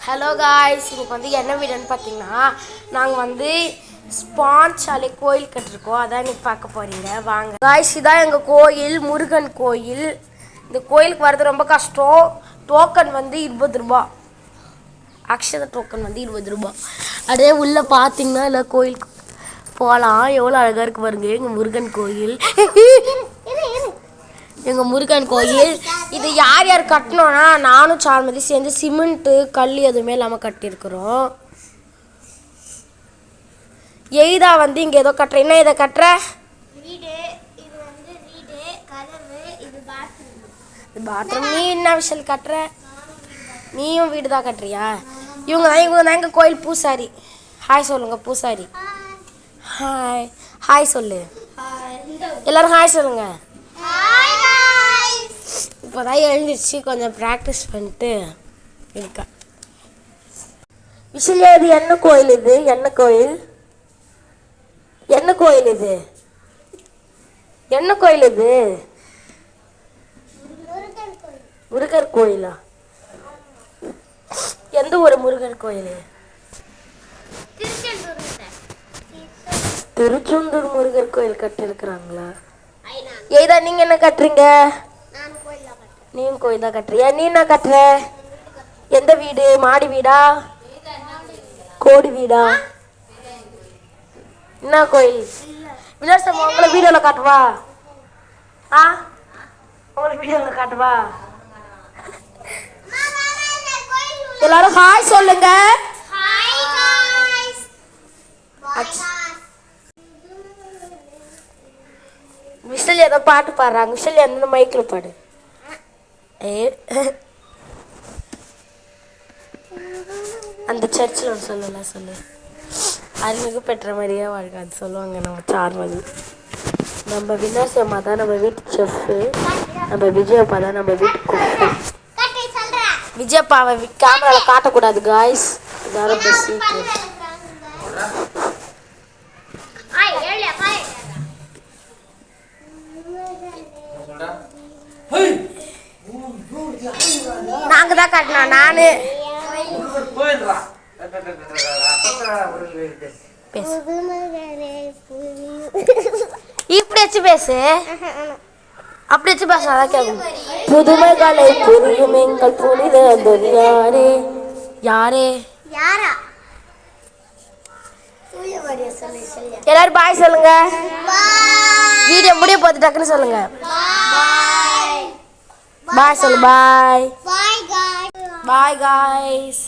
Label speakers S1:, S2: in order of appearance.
S1: Hello guys, இன்னைக்கு வந்து என்ன வீடியோன்னு பார்த்தீங்கன்னா நாங்கள் வந்து ஸ்பான்சாலே கோயில் கட்டிருக்கோம். அதான் இன்னைக்கு பார்க்க போகிறீங்க. வாங்க காய்ஸ், இதான் எங்கள் கோயில், முருகன் கோயில். இந்த கோயிலுக்கு வர்றது ரொம்ப கஷ்டம். டோக்கன் வந்து 20 ரூபா. அக்ஷத டோக்கன் வந்து 20 ரூபா. அப்படியே உள்ளே பார்த்தீங்கன்னா இல்லை கோயிலுக்கு போகலாம். எவ்வளோ அழகாக இருக்கு பாருங்க எங்கள் முருகன் கோயில். எங்கள் முருகன் கோயில் இது யார் யார் கட்டினோன்னா நானும் சார்மதி சேர்ந்து சிமெண்ட்டு கல் எதுவுமே இல்லாமல் கட்டியிருக்கிறோம். எய்தா வந்து இங்கே ஏதோ கட்டுற. என்ன இதை கட்டுற? இது பாத்ரூம். நீ என்ன விஷயம் கட்டுற? நீயும் வீடு தான் கட்டுறியா? இவங்க தான் எங்கள் கோயில் பூசாரி. ஹாய் சொல்லுங்க பூசாரி. ஹாய் ஹாய் சொல்லு. எல்லாரும் ஹாய் சொல்லுங்க. இப்போ தான் எழுந்திரிச்சு கொஞ்சம் ப்ராக்டிஸ் பண்ணிட்டு இருக்கா. விஷயம் இது என்ன கோயில்? இது என்ன கோயில்? என்ன கோயில் இது? என்ன கோயில் இது? முருகர் கோயிலா? எந்த ஒரு முருகர் கோயில்? திருச்செந்தூர் முருகர் கோயில் கட்டிருக்கிறாங்களா? ஏதா நீங்க என்ன கட்டுறீங்க? நீயும் கோயில் தான் கட்டுறியா? நீ என்ன கட்டுற? எந்த வீடு? மாடி வீடா கோடி வீடா? என்ன கோயில்? விலாசம் உங்களை வீடியோவில் காட்டுவா? உங்களுக்கு வீடியோவில் காட்டுவா? எல்லாரும் ஹாய் சொல்லுங்க. மிஷல் ஏதோ பாட்டு பாடுறாங்க. மிஷல் எந்த மைக்கில் பாடு. அந்த சர்ச்சில் சொல்லலாம் சொல்லு. அருள்மிகு பெற்ற மாதிரியே வாழ்க்கை அது சொல்லுவாங்க நம்ம சார்மதி. நம்ம விநாசம்மா தான் நம்ம வீட்டு செஃப்பு. நம்ம விஜயப்பா தான் நம்ம வீட்டு குக்கு. விஜயப்பாவை கேமராவில் காட்டக்கூடாது காய்ஸ். யாரும் சீக்கிரம் நாங்க தான் கட்டினோம். நானு இப்படி வச்சு பேசு. அப்படி வச்சு பேசாதான் கேட்கும். புதுமைகளை புரியும் எங்கள் புனித யாரே யாரே எல்லாரும் பாய் சொல்லுங்க. வீடியோ முடிய போது டக்குன்னு சொல்லுங்க. பாய் சொல்லு. பாய் பாய் காய்ஸ்.